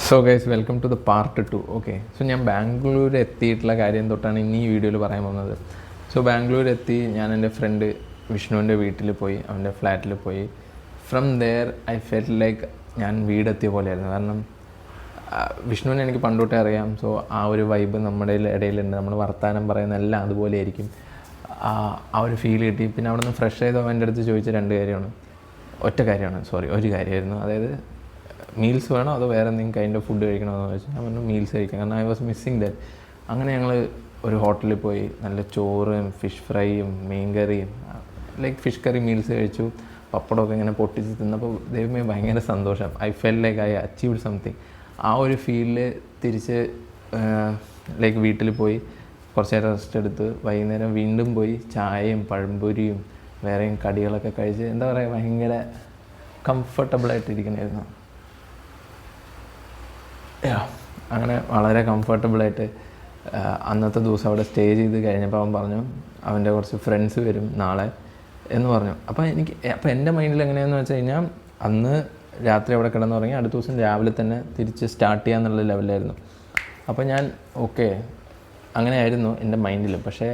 So guys welcome to the part 2. Okay, so ഞാൻ ബാംഗ്ലൂർ എത്തിയിട്ടുള്ള കാര്യം തൊട്ടാണ് ഇന്ന് ഈ വീഡിയോയിൽ പറയാൻ പോകുന്നത്. സോ ബാംഗ്ലൂർ എത്തി ഞാൻ എൻ്റെ ഫ്രണ്ട് വിഷ്ണുവിൻ്റെ വീട്ടിൽ പോയി, അവൻ്റെ ഫ്ലാറ്റിൽ പോയി. From there I felt like ഞാൻ വീടെത്തിയ പോലെയായിരുന്നു. കാരണം വിഷ്ണുവിനെ എനിക്ക് പണ്ടോട്ടേ അറിയാം. സോ ആ ഒരു വൈബ് നമ്മുടെ ഇടയിലുണ്ട്. നമ്മൾ വർത്തമാനം പറയുന്ന എല്ലാം അതുപോലെ ആയിരിക്കും. ആ ഒരു ഫീൽ കിട്ടി. പിന്നെ അവിടെ നിന്ന് ഫ്രഷ് ചെയ്തോ എൻ്റെ അടുത്ത് ചോദിച്ച ഒരു കാര്യമായിരുന്നു. അതായത് മീൽസ് വേണോ അതോ വേറെ എന്തെങ്കിലും കൈൻഡ് ഓഫ് ഫുഡ് കഴിക്കണമെന്ന് ചോദിച്ചാൽ ഞാൻ പറഞ്ഞു മീൽസ് കഴിക്കാം, കാരണം ഐ വാസ് മിസ്സിങ് ദാറ്റ്. അങ്ങനെ ഞങ്ങൾ ഒരു ഹോട്ടലിൽ പോയി നല്ല ചോറും ഫിഷ് ഫ്രൈയും മീൻ കറിയും ലൈക്ക് ഫിഷ് കറി മീൽസ് കഴിച്ചു. പപ്പടമൊക്കെ ഇങ്ങനെ പൊട്ടിച്ച് തിന്നപ്പോൾ ദൈവമേ ഭയങ്കര സന്തോഷം. I fel like I achieved something. ആ ഒരു ഫീലിൽ തിരിച്ച് ലൈക്ക് വീട്ടിൽ പോയി കുറച്ച് നേരം റെസ്റ്റ് എടുത്ത് വൈകുന്നേരം വീണ്ടും പോയി ചായയും പഴംപൊരിയും വേറെയും കടികളൊക്കെ കഴിച്ച് എന്താ പറയുക ഭയങ്കര കംഫർട്ടബിളായിട്ടിരിക്കണമായിരുന്നു. അങ്ങനെ വളരെ കംഫർട്ടബിളായിട്ട് അന്നത്തെ ദിവസം അവിടെ സ്റ്റേ ചെയ്ത് കഴിഞ്ഞപ്പോൾ അവൻ പറഞ്ഞു അവൻ്റെ കുറച്ച് ഫ്രണ്ട്സ് വരും നാളെ എന്ന് പറഞ്ഞു. അപ്പോൾ എൻ്റെ മൈൻഡിൽ എങ്ങനെയാണെന്ന് വെച്ച് കഴിഞ്ഞാൽ അന്ന് രാത്രി അവിടെ കിടന്നുറങ്ങി അടുത്ത ദിവസം രാവിലെ തന്നെ തിരിച്ച് സ്റ്റാർട്ട് ചെയ്യാന്നുള്ള ലെവലായിരുന്നു. അപ്പോൾ ഞാൻ ഓക്കെ അങ്ങനെയായിരുന്നു എൻ്റെ മൈൻഡിൽ. പക്ഷേ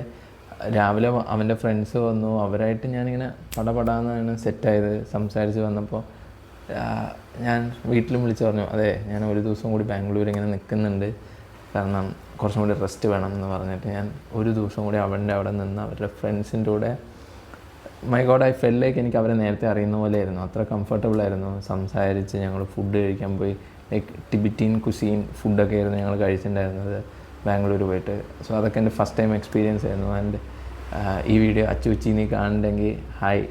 രാവിലെ അവൻ്റെ ഫ്രണ്ട്സ് വന്നു, അവരായിട്ട് ഞാനിങ്ങനെ പടപടാന്നാണ് സെറ്റായത്. സംസാരിച്ച് വന്നപ്പോൾ ഞാൻ വീട്ടിലും വിളിച്ച് പറഞ്ഞു അതെ ഞാൻ ഒരു ദിവസം കൂടി ബാംഗ്ലൂർ ഇങ്ങനെ നിൽക്കുന്നുണ്ട്, കാരണം കുറച്ചും കൂടി റെസ്റ്റ് വേണം എന്ന് പറഞ്ഞിട്ട് ഞാൻ ഒരു ദിവസം കൂടി അവിടെ നിന്ന് അവരുടെ ഫ്രണ്ട്സിൻ്റെ കൂടെ my god I fel like എനിക്ക് അവരെ നേരത്തെ അറിയുന്ന പോലെ ആയിരുന്നു. അത്ര കംഫർട്ടബിളായിരുന്നു. സംസാരിച്ച് ഞങ്ങൾ ഫുഡ് കഴിക്കാൻ പോയി. ലൈക്ക് ടിബറ്റിൻ കുസീൻ ഫുഡൊക്കെ ആയിരുന്നു ഞങ്ങൾ കഴിച്ചിട്ടുണ്ടായിരുന്നത് ബാംഗ്ലൂർ പോയിട്ട്. സോ അതൊക്കെ എൻ്റെ ഫസ്റ്റ് ടൈം എക്സ്പീരിയൻസ് ആയിരുന്നു. ആൻഡ് ഈ വീഡിയോ അച്ചുച്ചി നീ കാണുന്നുണ്ടെങ്കിൽ hi.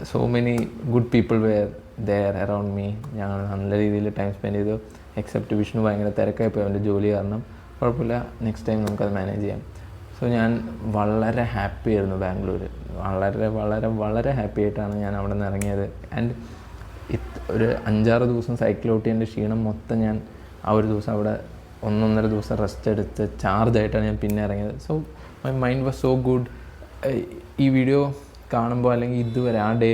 So many good people were there around me. ഞങ്ങൾ നല്ല രീതിയിൽ ടൈം സ്പെൻഡ് ചെയ്തു. എക്സെപ്റ്റ് വിഷ്ണു ഭയങ്കര തിരക്കായി പോയി അവൻ്റെ ജോലി കാരണം. കുഴപ്പമില്ല, നെക്സ്റ്റ് ടൈം നമുക്കത് മാനേജ് ചെയ്യാം. സോ ഞാൻ വളരെ ഹാപ്പി ആയിരുന്നു ബാംഗ്ലൂർ. വളരെ വളരെ വളരെ ഹാപ്പി ആയിട്ടാണ് ഞാൻ അവിടെ നിന്ന് ഇറങ്ങിയത്. ആൻഡ് ഒരു 5-6 ദിവസം സൈക്കിൾ ഓട്ടിയതിൻ്റെ ക്ഷീണം മൊത്തം ഞാൻ ആ ഒരു ദിവസം അവിടെ 1-1.5 ദിവസം റെസ്റ്റ് എടുത്ത് ചാർജായിട്ടാണ് ഞാൻ പിന്നെ ഇറങ്ങിയത്. So my mind was so good. ഈ വീഡിയോ കാണുമ്പോൾ അല്ലെങ്കിൽ ഇതുവരെ ആ ഡേ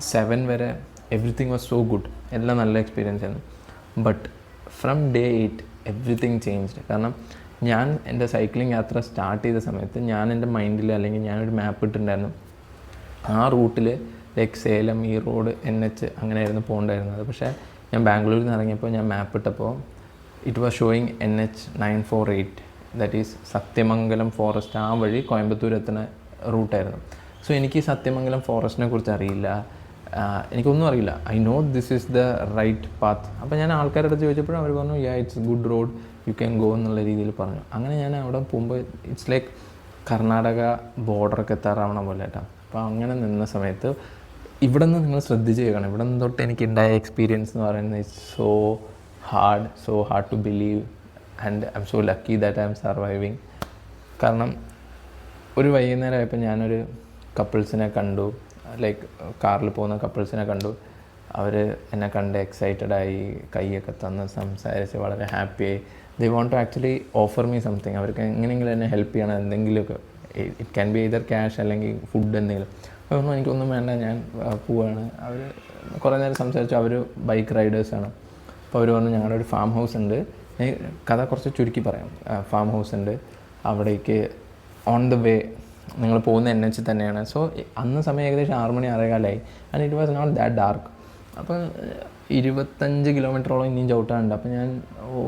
7 വരെ എവറിത്തിങ് വാസ് സോ ഗുഡ്. എല്ലാം നല്ല എക്സ്പീരിയൻസ് ആയിരുന്നു. But from day 8 everything changed. കാരണം ഞാൻ എൻ്റെ സൈക്ലിംഗ് യാത്ര സ്റ്റാർട്ട് ചെയ്ത സമയത്ത് ഞാൻ എൻ്റെ മൈൻഡിൽ അല്ലെങ്കിൽ ഞാനൊരു മാപ്പ് ഇട്ടിട്ടുണ്ടായിരുന്നു. ആ റൂട്ടിൽ ലൈക്ക് സേലം ഈ റോഡ് NH അങ്ങനെയായിരുന്നു പോകേണ്ടായിരുന്നത്. പക്ഷേ ഞാൻ ബാംഗ്ലൂരിൽ നിന്ന് ഇറങ്ങിയപ്പോൾ ഞാൻ മാപ്പ് ഇട്ടപ്പോൾ it was showing NH 948, that is Sathyamangalam forest. ആ വഴി കോയമ്പത്തൂർ എത്തുന്ന റൂട്ടായിരുന്നു. സോ എനിക്ക് സത്യമംഗലം ഫോറസ്റ്റിനെ കുറിച്ച് അറിയില്ല, എനിക്കൊന്നും അറിയില്ല. I know this is the right path. അപ്പോൾ ഞാൻ ആൾക്കാരുടെ അടുത്ത് ചോദിച്ചപ്പോഴും അവർ പറഞ്ഞു it's good road, you can go എന്നുള്ള രീതിയിൽ പറഞ്ഞു. അങ്ങനെ ഞാൻ അവിടെ പോകുമ്പോൾ ഇറ്റ്സ് ലൈക്ക് കർണാടക ബോർഡറൊക്കെ എത്താറാവണ പോലെ കേട്ടോ. അപ്പോൾ അങ്ങനെ നിന്ന സമയത്ത് ഇവിടെ നിന്ന് നിങ്ങൾ ശ്രദ്ധിച്ച് കേൾക്കണം. ഇവിടെ നിന്ന് തൊട്ട് എനിക്കുണ്ടായ എക്സ്പീരിയൻസ് എന്ന് പറയുന്നത് it's so hard to believe and I'm so lucky that I'm surviving. കാരണം ഒരു വൈകുന്നേരമായപ്പോൾ ഞാനൊരു കപ്പിൾസിനെ കണ്ടു, ലൈക്ക് കാറിൽ പോകുന്ന കപ്പിൾസിനെ കണ്ടു. അവർ എന്നെ കണ്ട് എക്സൈറ്റഡായി, കൈയൊക്കെ തന്ന് സംസാരിച്ച് വളരെ ഹാപ്പിയായി. They want to actually offer me something. അവർക്ക് എങ്ങനെയെങ്കിലും എന്നെ ഹെൽപ്പ് ചെയ്യണം, എന്തെങ്കിലുമൊക്കെ. It can be either cash അല്ലെങ്കിൽ ഫുഡ് എന്തെങ്കിലും. അപ്പോൾ എനിക്കൊന്നും വേണ്ട, ഞാൻ പോവാണ്. അവർ കുറേ നേരം സംസാരിച്ചു. അവർ ബൈക്ക് റൈഡേഴ്സാണ്. അപ്പോൾ അവർ പറഞ്ഞു ഞങ്ങളുടെ ഒരു ഫാം ഹൗസ് ഉണ്ട്. കഥ കുറച്ച് ചുരുക്കി പറയാം. ഫാം ഹൗസ് ഉണ്ട്, അവിടേക്ക് ഓൺ ദ വേ നിങ്ങൾ പോകുന്ന NH തന്നെയാണ്. സോ അന്ന് സമയം ഏകദേശം 6 മണി 6:15 and it was not that dark. അപ്പോൾ 25 കിലോമീറ്ററോളം ഇനിയും ചവിട്ടാനുണ്ട്. അപ്പോൾ ഞാൻ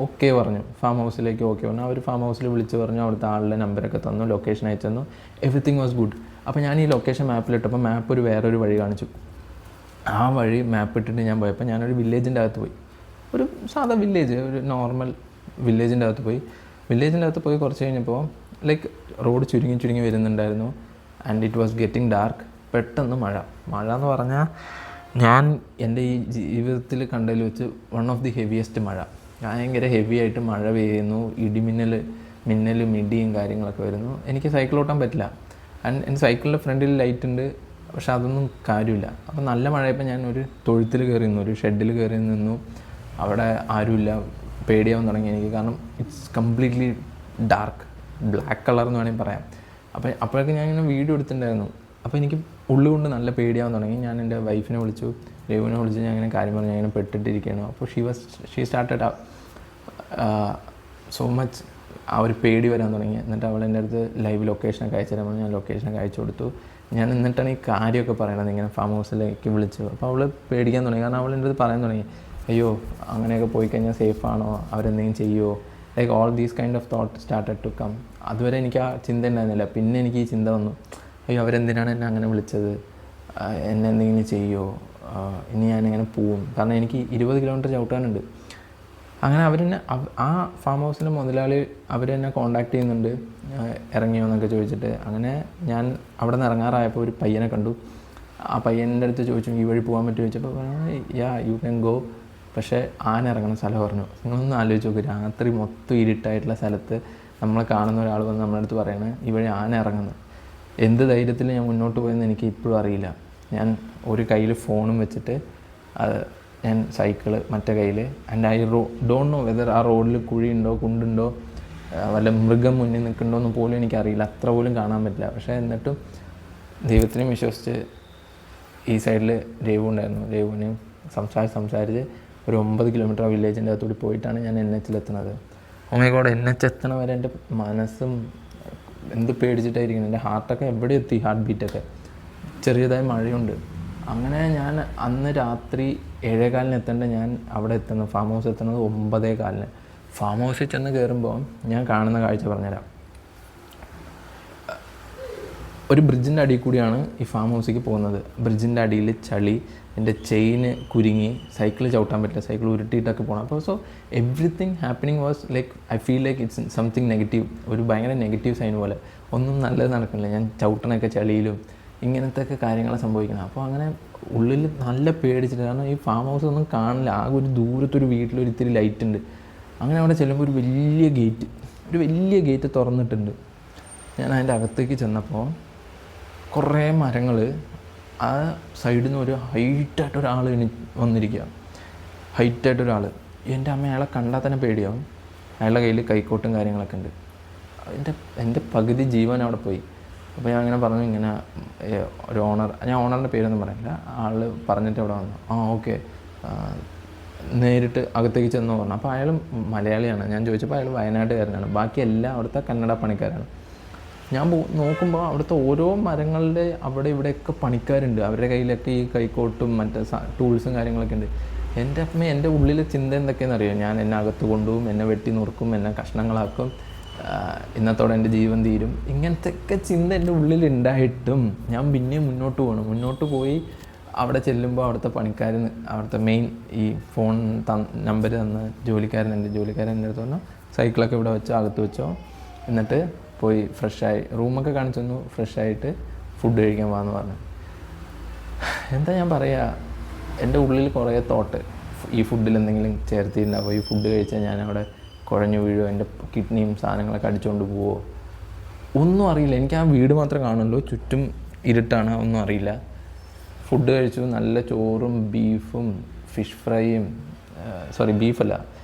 ഓക്കെ പറഞ്ഞു, ഫാം ഹൗസിലേക്ക് ഓക്കെ പറഞ്ഞു. അവർ ഫാം ഹൗസിൽ വിളിച്ച് പറഞ്ഞു, അവിടുത്തെ ആളുടെ നമ്പരൊക്കെ തന്നു, ലൊക്കേഷൻ അയച്ചു തന്നു, എവറിത്തിങ് വാസ് ഗുഡ്. അപ്പോൾ ഞാൻ ഈ ലൊക്കേഷൻ മാപ്പിലിട്ടപ്പോൾ മാപ്പ് വേറൊരു വഴി കാണിച്ചു. ആ വഴി മാപ്പ് ഇട്ടിട്ട് ഞാൻ പോയപ്പോൾ ഞാനൊരു വില്ലേജിൻ്റെ അകത്ത് പോയി. ഒരു സാധാ വില്ലേജ്, ഒരു നോർമൽ വില്ലേജിൻ്റെ അകത്ത് പോയി. വില്ലേജിൻ്റെ അകത്ത് പോയി കുറച്ച് കഴിഞ്ഞപ്പോൾ ലൈക്ക് റോഡ് ചുരുങ്ങി വരുന്നുണ്ടായിരുന്നു. And it was getting dark. പെട്ടെന്ന് മഴ എന്ന് പറഞ്ഞാൽ ഞാൻ എൻ്റെ ഈ ജീവിതത്തിൽ കണ്ടതിൽ വെച്ച് വൺ ഓഫ് ദി ഹെവിയസ്റ്റ് മഴ. ഭയങ്കര ഹെവി ആയിട്ട് മഴ പെയ്യുന്നു, മിന്നലും ഇടിയും കാര്യങ്ങളൊക്കെ വരുന്നു. എനിക്ക് സൈക്കിൾ ഓട്ടാൻ പറ്റില്ല. ആൻഡ് എൻ്റെ സൈക്കിളിൻ്റെ ഫ്രണ്ടിൽ ലൈറ്റ് ഉണ്ട്, പക്ഷെ അതൊന്നും കാര്യമില്ല. അപ്പോൾ നല്ല മഴയപ്പോൾ ഞാൻ ഒരു തൊഴുത്തിൽ കയറി നിന്നു, ഒരു ഷെഡിൽ കയറി നിന്നു. അവിടെ ആരുമില്ല, പേടിയാവാൻ തുടങ്ങി എനിക്ക്. കാരണം it's completely dark, black colour എന്ന് വേണമെങ്കിൽ പറയാം. അപ്പോഴൊക്കെ ഞാൻ ഇങ്ങനെ വീഡിയോ എടുത്തിട്ടുണ്ടായിരുന്നു. അപ്പോൾ എനിക്ക് ഉള്ളുകൊണ്ട് നല്ല പേടിയാവാൻ തുടങ്ങി. ഞാൻ എൻ്റെ വൈഫിനെ വിളിച്ചു, രഘുവിനെ വിളിച്ച് ഞാൻ അങ്ങനെ കാര്യം പറഞ്ഞു, ഞാൻ ഇങ്ങനെ പെട്ടിട്ടിരിക്കുകയാണ്. അപ്പോൾ ഷീ സ്റ്റാർട്ടഡ് സോ മച്ച് ആ ഒരു പേടി വരാൻ തുടങ്ങി. എന്നിട്ട് അവൾ എൻ്റെ അടുത്ത് ലൈവ് ലൊക്കേഷനൊക്കെ അയച്ചു തരാൻ പറഞ്ഞു. ഞാൻ ലൊക്കേഷനൊക്കെ അയച്ചു കൊടുത്തു. ഞാൻ എന്നിട്ടാണ് ഈ കാര്യമൊക്കെ പറയണത്, ഇങ്ങനെ ഫാം ഹൗസിലേക്ക് വിളിച്ചു. അപ്പോൾ അവൾ പേടിക്കാൻ തുടങ്ങി. കാരണം അവൾ എൻ്റെ അടുത്ത് പറയാൻ തുടങ്ങി, അയ്യോ അങ്ങനെയൊക്കെ പോയി കഴിഞ്ഞാൽ സേഫാണോ, അവരെന്തെങ്കിലും ചെയ്യുമോ, like all these kind of thought started to come. അതുവരെ എനിക്ക് ആ ചിന്ത ഉണ്ടായിരുന്നില്ല. പിന്നെ എനിക്ക് ഈ ചിന്ത വന്നു, അയ്യോ അവരെന്തിനാണ് എന്നെ അങ്ങനെ വിളിച്ചത്, എന്നെ എന്തെങ്കിലും ചെയ്യുമോ, ഇനി ഞാനിങ്ങനെ പോവും. കാരണം എനിക്ക് 20 കിലോമീറ്റർ ചവിട്ടാനുണ്ട്. അങ്ങനെ അവരെന്നെ ആ ഫാം ഹൗസിൻ്റെ മുതലാളി അവരെന്നെ കോൺടാക്ട് ചെയ്യുന്നുണ്ട്, ഇറങ്ങിയോ എന്നൊക്കെ ചോദിച്ചിട്ട്. അങ്ങനെ ഞാൻ അവിടെ നിന്ന് ഇറങ്ങാറായപ്പോൾ ഒരു പയ്യനെ കണ്ടു. ആ പയ്യൻ്റെ അടുത്ത് ചോദിച്ചു, ഈ വഴി പോകാൻ പറ്റുമോ ചോദിച്ചപ്പോൾ പറഞ്ഞു, യാ യു ക്യാൻ ഗോ, പക്ഷേ ആന ഇറങ്ങുന്ന സ്ഥലം പറഞ്ഞു. നിങ്ങളൊന്ന് ആലോചിച്ച് നോക്ക്, രാത്രി മൊത്തം ഇരുട്ടായിട്ടുള്ള സ്ഥലത്ത് നമ്മളെ കാണുന്ന ഒരാൾ വന്ന് നമ്മുടെ അടുത്ത് പറയണത് ഈ വഴി ആന ഇറങ്ങുന്നത്. എന്ത് ധൈര്യത്തിൽ ഞാൻ മുന്നോട്ട് പോയെന്ന് എനിക്ക് ഇപ്പോഴും അറിയില്ല. ഞാൻ ഒരു കയ്യിൽ ഫോണും വെച്ചിട്ട് ഞാൻ സൈക്കിള് മറ്റേ കയ്യിൽ, and I don't know whether ആ റോഡിൽ കുഴിയുണ്ടോ കുണ്ടുണ്ടോ വല്ല മൃഗം മുന്നിൽ നിൽക്കുന്നുണ്ടോ എന്ന് പോലും എനിക്കറിയില്ല, അത്ര പോലും കാണാൻ പറ്റില്ല. പക്ഷേ എന്നിട്ടും ദൈവത്തിനെയും വിശ്വസിച്ച് ഈ സൈഡിൽ രഘു ഉണ്ടായിരുന്നു. രഘുവിനെയും സംസാരിച്ച് ഒരു 9 കിലോമീറ്റർ ആ വില്ലേജിൻ്റെ അകത്തൂടി പോയിട്ടാണ് ഞാൻ NH-ലെത്തുന്നത്. ഓ മൈ ഗോഡ്, NH എത്തണ വരെ എൻ്റെ മനസ്സും എന്ത് പേടിച്ചിട്ടായിരിക്കണം. എൻ്റെ ഹാർട്ടൊക്കെ എവിടെ എത്തി, ഹാർട്ട് ബീറ്റൊക്കെ. ചെറിയതായ മഴയുണ്ട്. അങ്ങനെ ഞാൻ അന്ന് രാത്രി 7:15 എത്തേണ്ട ഞാൻ അവിടെ എത്തുന്നത്, ഫാം ഹൗസ് എത്തുന്നത് 9:15. ഫാം ഹൗസിൽ ചെന്ന് കയറുമ്പോൾ ഞാൻ കാണുന്ന കാഴ്ച പറഞ്ഞുതരാം. ഒരു ബ്രിഡ്ജിൻ്റെ അടിയിൽ കൂടിയാണ് ഈ ഫാം ഹൗസിലേക്ക് പോകുന്നത്. ബ്രിഡ്ജിൻ്റെ അടിയിൽ ചളി, എൻ്റെ ചെയിന് കുരുങ്ങി, സൈക്കിൾ ചവിട്ടാൻ പറ്റില്ല, സൈക്കിൾ ഉരുട്ടിയിട്ടൊക്കെ പോകണം. അപ്പോൾ so everything happening was like I feel like it's something negative, ഒരു ഭയങ്കര നെഗറ്റീവ് സൈൻ പോലെ. ഒന്നും നല്ലത് നടക്കുന്നില്ല, ഞാൻ ചവിട്ടണൊക്കെ ചളിയിലും ഇങ്ങനത്തെ ഒക്കെ കാര്യങ്ങളാണ് സംഭവിക്കുന്നത്. അപ്പോൾ അങ്ങനെ ഉള്ളിൽ നല്ല പേടിച്ചിട്ട്, കാരണം ഈ ഫാം ഹൗസ് ഒന്നും കാണില്ല, ആകെ ഒരു ദൂരത്തൊരു വീട്ടിലൊരു ഇത്തിരി ലൈറ്റ് ഉണ്ട്. അങ്ങനെ അവിടെ ചെല്ലുമ്പോൾ ഒരു വലിയ ഗേറ്റ് തുറന്നിട്ടുണ്ട്. ഞാൻ അതിൻ്റെ അകത്തേക്ക് ചെന്നപ്പോൾ കുറേ മരങ്ങൾ, ആ സൈഡിൽ നിന്ന് ഒരു ഹൈറ്റായിട്ടൊരാൾ വന്നിരിക്കുക. ഹൈറ്റായിട്ടൊരാൾ, എൻ്റെ അമ്മ അയാളെ കണ്ടാൽ തന്നെ പേടിയാവും. അയാളുടെ കയ്യിൽ കൈക്കോട്ടും കാര്യങ്ങളൊക്കെ ഉണ്ട്. എൻ്റെ പകുതി ജീവൻ അവിടെ പോയി. അപ്പോൾ ഞാൻ അങ്ങനെ പറഞ്ഞു, ഇങ്ങനെ ഒരു ഓണർ, ഞാൻ ഓണറിൻ്റെ പേരൊന്നും പറയില്ല, ആൾ പറഞ്ഞിട്ട് അവിടെ വന്നു. ഓക്കെ, നേരിട്ട് അകത്തേക്ക് ചെന്ന് പറഞ്ഞു. അപ്പോൾ അയാൾ മലയാളിയാണ്. ഞാൻ ചോദിച്ചപ്പോൾ അയാൾ വയനാട്ടുകാരനാണ്, ബാക്കി എല്ലാം അവിടുത്തെ കന്നഡ പണിക്കാരാണ്. ഞാൻ നോക്കുമ്പോൾ അവിടുത്തെ ഓരോ മരങ്ങളുടെ അവിടെ ഇവിടെയൊക്കെ പണിക്കാരുണ്ട്. അവരുടെ കയ്യിലൊക്കെ ഈ കൈക്കോട്ടും മറ്റേ ടൂൾസും കാര്യങ്ങളൊക്കെ ഉണ്ട്. എൻ്റെ അമ്മ, എൻ്റെ ഉള്ളിലെ ചിന്ത എന്തൊക്കെയാണെന്ന് അറിയാം. ഞാൻ എന്നെ അകത്ത് കൊണ്ടുപോകും, എന്നെ വെട്ടി നുറുക്കും, എന്നെ കഷ്ണങ്ങളാക്കും, ഇന്നത്തോടെ എൻ്റെ ജീവൻ തീരും, ഇങ്ങനത്തെ ഒക്കെ ചിന്ത എൻ്റെ ഉള്ളിലുണ്ടായിട്ടും ഞാൻ പിന്നെയും മുന്നോട്ട് പോയി. അവിടെ ചെല്ലുമ്പോൾ അവിടുത്തെ പണിക്കാർ, അവിടുത്തെ മെയിൻ ഈ ഫോൺ നമ്പർ തന്ന ജോലിക്കാരൻ എൻ്റെ അടുത്ത് പറഞ്ഞു, സൈക്കിളൊക്കെ ഇവിടെ വെച്ചോ, അകത്ത് വെച്ചോ, എന്നിട്ട് പോയി ഫ്രഷായി റൂമൊക്കെ കാണിച്ചു തന്നു, ഫ്രഷായിട്ട് ഫുഡ് കഴിക്കാൻ പോകാമെന്ന് പറഞ്ഞു. എന്താ ഞാൻ പറയുക, എൻ്റെ ഉള്ളിൽ കുറേ തോട്ട്, ഈ ഫുഡിൽ എന്തെങ്കിലും ചേർത്തിട്ടുണ്ടാവുമോ, ഈ ഫുഡ് കഴിച്ചാൽ ഞാൻ അവിടെ കുഴഞ്ഞു വീഴുമോ, എൻ്റെ കിഡ്നിയും സാധനങ്ങളൊക്കെ അടിച്ചുകൊണ്ട് പോവോ, ഒന്നും അറിയില്ല. എനിക്ക് ആ വീട് മാത്രമേ കാണുള്ളൂ, ചുറ്റും ഇരുട്ടാണ്, ഒന്നും അറിയില്ല. ഫുഡ് കഴിച്ചു, നല്ല ചോറും ബീഫും ഫിഷ് ഫ്രൈയും, ബീഫല്ല,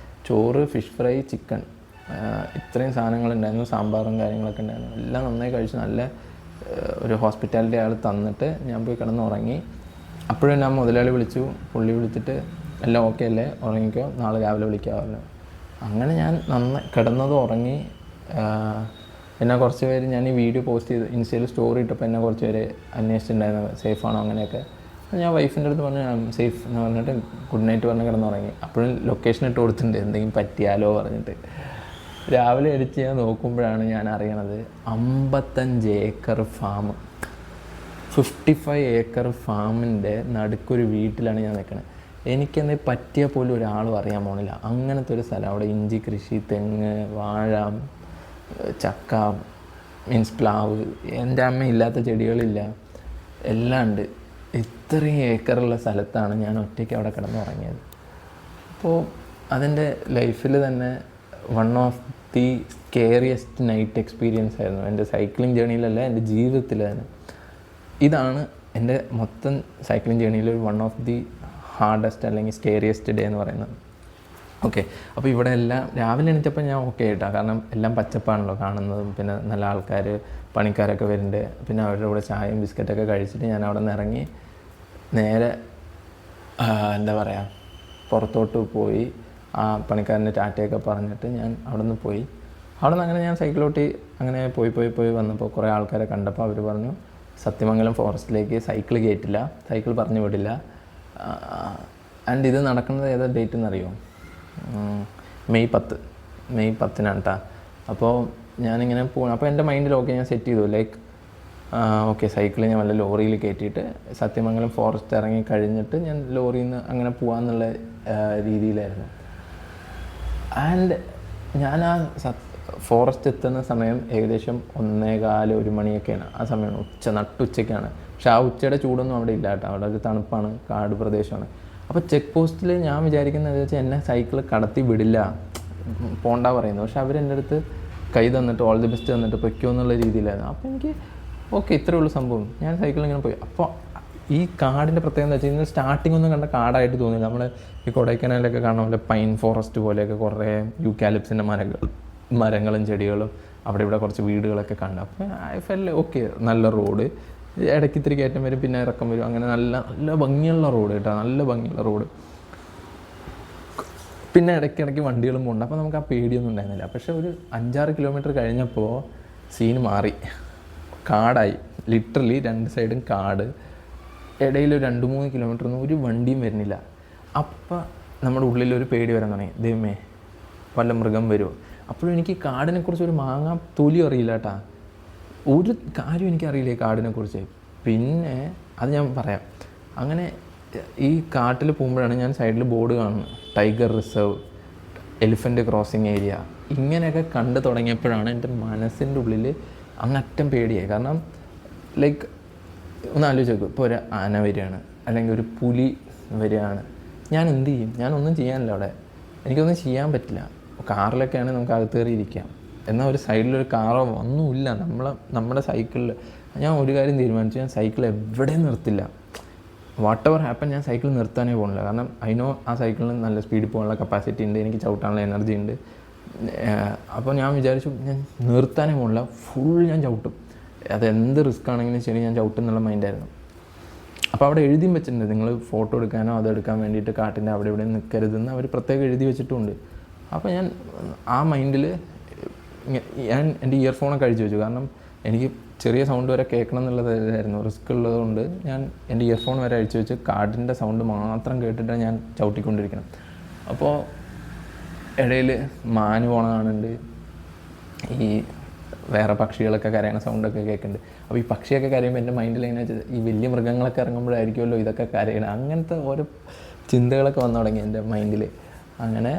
ചോറ്, ഫിഷ് ഫ്രൈ, ചിക്കൻ, ഇത്രയും സാധനങ്ങളുണ്ടായിരുന്നു, സാമ്പാറും കാര്യങ്ങളൊക്കെ ഉണ്ടായിരുന്നു. എല്ലാം നന്നായി കഴിച്ചു. നല്ല ഒരു ഹോസ്പിറ്റാലിറ്റി അയാൾ തന്നിട്ട് ഞാൻ പോയി കിടന്നുറങ്ങി. അപ്പോഴും ഞാൻ മുതലാളി വിളിച്ചു, പുള്ളി വിളിച്ചിട്ട് എല്ലാം ഓക്കെ അല്ലേ, ഉറങ്ങിക്കോ, നാളെ രാവിലെ വിളിക്കാമല്ലോ. അങ്ങനെ ഞാൻ കിടന്നതും ഉറങ്ങി. എന്നെ കുറച്ച് പേര്, ഞാൻ ഈ വീഡിയോ പോസ്റ്റ് ചെയ്ത് ഇൻസ്റ്റയിൽ സ്റ്റോറി ഇട്ടപ്പോൾ എന്നെ കുറച്ച് പേര് അന്വേഷിച്ചിട്ടുണ്ടായിരുന്നു സേഫാണോ അങ്ങനെയൊക്കെ. ഞാൻ വൈഫിൻ്റെ അടുത്ത് പറഞ്ഞു ഞാൻ സേഫ് എന്ന് പറഞ്ഞിട്ട് ഗുഡ് നൈറ്റ് പറഞ്ഞ് കിടന്നുറങ്ങി. അപ്പോഴും ലൊക്കേഷൻ ഇട്ട് കൊടുത്തിട്ടുണ്ട്, എന്തെങ്കിലും പറ്റിയാലോ പറഞ്ഞിട്ട്. രാവിലെ അടിച്ച് ഞാൻ നോക്കുമ്പോഴാണ് ഞാൻ അറിയണത് 55 ഏക്കർ ഫാം, 55 ഏക്കർ ഫാമിൻ്റെ നടുക്കൊരു വീട്ടിലാണ് ഞാൻ നിൽക്കുന്നത്. എനിക്കെന്തെങ്കിലും പറ്റിയാൽ പോലും ഒരാളും അറിയാൻ പോണില്ല, അങ്ങനത്തെ ഒരു സ്ഥലം. അവിടെ ഇഞ്ചി കൃഷി, തെങ്ങ്, വാഴ, ചക്ക, മീൻസ് പ്ലാവ്, എൻ്റെ അമ്മ ഇല്ലാത്ത ചെടികളില്ല, എല്ലാം ഉണ്ട്. ഇത്രയും ഏക്കറുള്ള സ്ഥലത്താണ് ഞാൻ ഒറ്റയ്ക്ക് അവിടെ കിടന്നുറങ്ങിയത്. അപ്പോൾ അതെൻ്റെ ലൈഫിൽ തന്നെ one of the scariest night experience ആയിരുന്നു. എൻ്റെ സൈക്ലിംഗ് ജേണിയിലല്ല, എൻ്റെ ജീവിതത്തിൽ തന്നെ. ഇതാണ് എൻ്റെ മൊത്തം സൈക്ലിംഗ് ജേണിയിൽ ഒരു വൺ ഓഫ് ദി ഹാർഡസ്റ്റ് അല്ലെങ്കിൽ സ്കേറിയസ്റ്റ് ഡേ എന്ന് പറയുന്നത്. ഓക്കെ, അപ്പോൾ ഇവിടെ എല്ലാം രാവിലെ എണീറ്റപ്പോൾ ഞാൻ ഓക്കെ ആയിട്ടാ, കാരണം എല്ലാം പച്ചപ്പാണല്ലോ കാണുന്നതും, പിന്നെ നല്ല ആൾക്കാർ, പണിക്കാരൊക്കെ വരുന്നുണ്ട്. പിന്നെ അവരുടെ കൂടെ ചായയും ബിസ്ക്കറ്റൊക്കെ കഴിച്ചിട്ട് ഞാൻ അവിടെ നിന്ന് ഇറങ്ങി നേരെ എന്താ പറയുക, പുറത്തോട്ട് പോയി ആ പണിക്കാരൻ്റെ ടാറ്റയൊക്കെ പറഞ്ഞിട്ട് ഞാൻ അവിടെ നിന്ന് പോയി. അവിടെ നിന്ന് അങ്ങനെ ഞാൻ സൈക്കിളോട്ടി അങ്ങനെ പോയി വന്നപ്പോൾ കുറേ ആൾക്കാരെ കണ്ടപ്പോൾ അവർ പറഞ്ഞു സത്യമംഗലം ഫോറസ്റ്റിലേക്ക് സൈക്കിൾ കയറ്റില്ല, സൈക്കിൾ പറഞ്ഞു വിടില്ല. ആൻഡ് ഇത് നടക്കുന്നത് ഏതാ ഡേറ്റ് എന്നറിയോ? മെയ് 10 കേട്ടോ. അപ്പോൾ ഞാനിങ്ങനെ പോകണം. അപ്പോൾ എൻ്റെ മൈൻഡിൽ ഓക്കെ ഞാൻ സെറ്റ് ചെയ്തു, ലൈക്ക് ഓക്കെ സൈക്കിൾ ഞാൻ വല്ല ലോറിയിൽ കയറ്റിയിട്ട് സത്യമംഗലം ഫോറസ്റ്റ് ഇറങ്ങി കഴിഞ്ഞിട്ട് ഞാൻ ലോറിയിൽ നിന്ന് അങ്ങനെ പോകാമെന്നുള്ള രീതിയിലായിരുന്നു. ആൻഡ് ഞാൻ ആ ഫോറസ്റ്റ് എത്തുന്ന സമയം ഏകദേശം 1:15 മണിയൊക്കെയാണ്. ആ സമയമാണ് നട്ടുച്ചയ്ക്കാണ്. പക്ഷെ ആ ഉച്ചയുടെ ചൂടൊന്നും അവിടെ ഇല്ല കേട്ടോ. അവിടെ ഒരു തണുപ്പാണ്, കാട് പ്രദേശമാണ്. അപ്പോൾ ചെക്ക് പോസ്റ്റിൽ ഞാൻ വിചാരിക്കുന്നത് വെച്ചാൽ എന്നെ സൈക്കിൾ കടത്തി വിടില്ല, പോണ്ട പറയുന്നു. പക്ഷെ അവരെൻ്റെ അടുത്ത് കൈ തന്നിട്ട് ഓൾ ദി ബെസ്റ്റ് തന്നിട്ട് പൊയ്ക്കോ എന്നുള്ള രീതിയിലായിരുന്നു. അപ്പോൾ എനിക്ക് ഓക്കെ ഇത്രയേ ഉള്ളൂ സംഭവം. ഞാൻ സൈക്കിൾ ഇങ്ങനെ പോയി. അപ്പോൾ ഈ കാടിൻ്റെ പ്രത്യേകത എന്താ വെച്ച് കഴിഞ്ഞാൽ സ്റ്റാർട്ടിംഗ് ഒന്നും കണ്ട കാടായിട്ട് തോന്നില്ല. നമ്മൾ ഈ കൊടൈക്കനാലിലൊക്കെ കാണുന്ന പോലെ പൈൻ ഫോറസ്റ്റ് പോലെയൊക്കെ കുറേ യൂക്കാലിപ്സിൻ്റെ മരങ്ങളും ചെടികളും അവിടെ ഇവിടെ കുറച്ച് വീടുകളൊക്കെ കണ്ടു. അപ്പോൾ ഐ ഫെൽ ഓക്കെ, നല്ല റോഡ്, ഇടയ്ക്ക് ഇത്തിരി കയറ്റം വരും പിന്നെ ഇറക്കം വരും, അങ്ങനെ നല്ല നല്ല ഭംഗിയുള്ള റോഡ് കേട്ടോ, നല്ല ഭംഗിയുള്ള റോഡ്. പിന്നെ ഇടയ്ക്കിടയ്ക്ക് വണ്ടികളും പോകുന്നുണ്ട്. അപ്പോൾ നമുക്ക് ആ പേടിയൊന്നും ഉണ്ടായിരുന്നില്ല. പക്ഷേ ഒരു 5-6 കിലോമീറ്റർ കഴിഞ്ഞപ്പോൾ സീന് മാറി, കാടായി. ലിറ്ററലി 2 സൈഡും കാട്, ഇടയിൽ 2-3 കിലോമീറ്ററൊന്നും ഒരു വണ്ടിയും വരുന്നില്ല. അപ്പം നമ്മുടെ ഉള്ളിലൊരു പേടി വരാൻ തുടങ്ങി, ദൈവമേ വല്ല മൃഗം വരുമോ. അപ്പോഴും എനിക്ക് കാടിനെക്കുറിച്ച് ഒരു മാങ്ങാ തൊലിയും അറിയില്ല കേട്ടാ, ഒരു കാര്യം എനിക്കറിയില്ല ഈ കാടിനെക്കുറിച്ച്. പിന്നെ അത് ഞാൻ പറയാം. അങ്ങനെ ഈ കാട്ടിൽ പോകുമ്പോഴാണ് ഞാൻ സൈഡിൽ ബോർഡ് കാണുന്നത്, tiger reserve, elephant crossing area. ഇങ്ങനെയൊക്കെ കണ്ടു തുടങ്ങിയപ്പോഴാണ് എൻ്റെ മനസ്സിൻ്റെ ഉള്ളിൽ അങ്ങറ്റം പേടിയായി. കാരണം ലൈക്ക് ഒന്ന് ആലോചിച്ച് നോക്കും, ഇപ്പോൾ ഒരു ആന വരികയാണ് അല്ലെങ്കിൽ ഒരു പുലി വരികയാണ്, ഞാൻ എന്ത് ചെയ്യും? ഞാനൊന്നും ചെയ്യാനില്ല അവിടെ, എനിക്കൊന്നും ചെയ്യാൻ പറ്റില്ല. കാറിലൊക്കെയാണ് നമുക്ക് അകത്ത് കയറി ഇരിക്കാം. എന്നാൽ ഒരു സൈഡിലൊരു കാറോ ഒന്നുമില്ല. നമ്മുടെ സൈക്കിളിൽ ഞാൻ ഒരു കാര്യം തീരുമാനിച്ചു, ഞാൻ സൈക്കിൾ എവിടെയും നിർത്തില്ല. വാട്ട് എവർ ഹാപ്പൻ ഞാൻ സൈക്കിൾ നിർത്താനേ പോകുന്നില്ല. കാരണം അതിനോ ആ സൈക്കിളിന് നല്ല സ്പീഡിൽ പോകാനുള്ള കപ്പാസിറ്റി ഉണ്ട്, എനിക്ക് ചവിട്ടാനുള്ള എനർജി ഉണ്ട്. അപ്പോൾ ഞാൻ വിചാരിച്ചു ഞാൻ നിർത്താനേ പോകുന്നില്ല, ഫുൾ ഞാൻ ചവിട്ടും. അതെന്ത് റിസ്ക് ആണെങ്കിലും ശരി ഞാൻ ചവിട്ടും എന്നുള്ള മൈൻഡായിരുന്നു. അപ്പോൾ അവിടെ എഴുതിയും വെച്ചിട്ടുണ്ട്, നിങ്ങൾ ഫോട്ടോ എടുക്കാനോ അതെടുക്കാൻ വേണ്ടിയിട്ട് കാട്ടിൻ്റെ അവിടെ ഇവിടെ നിൽക്കരുതെന്ന് അവർ പ്രത്യേകം എഴുതി വെച്ചിട്ടുമുണ്ട്. അപ്പോൾ ഞാൻ ആ മൈൻഡിൽ ഞാൻ എൻ്റെ ഇയർഫോണൊക്കെ അഴിച്ചു വെച്ചു. കാരണം എനിക്ക് ചെറിയ സൗണ്ട് വരെ കേൾക്കണം എന്നുള്ളതായിരുന്നു, റിസ്ക് ഉള്ളതുകൊണ്ട് ഞാൻ എൻ്റെ ഇയർഫോൺ വരെ അഴിച്ചു വെച്ച് കാടിൻ്റെ സൗണ്ട് മാത്രം കേട്ടിട്ട് ഞാൻ ചവിട്ടിക്കൊണ്ടിരിക്കണം. അപ്പോൾ ഇടയിൽ മാന് പോണ കാണുന്നുണ്ട്, ഈ വേറെ പക്ഷികളൊക്കെ കരയണ സൗണ്ടൊക്കെ കേൾക്കുന്നുണ്ട്. അപ്പോൾ ഈ പക്ഷിയൊക്കെ കരയുമ്പോൾ എൻ്റെ മൈൻഡിൽ എങ്ങനെ വെച്ചാൽ ഈ വലിയ മൃഗങ്ങളൊക്കെ ഇറങ്ങുമ്പോഴായിരിക്കുമല്ലോ ഇതൊക്കെ കരയണം, അങ്ങനത്തെ ഓരോ ചിന്തകളൊക്കെ വന്നു തുടങ്ങി എൻ്റെ മൈൻഡിൽ. അങ്ങനെ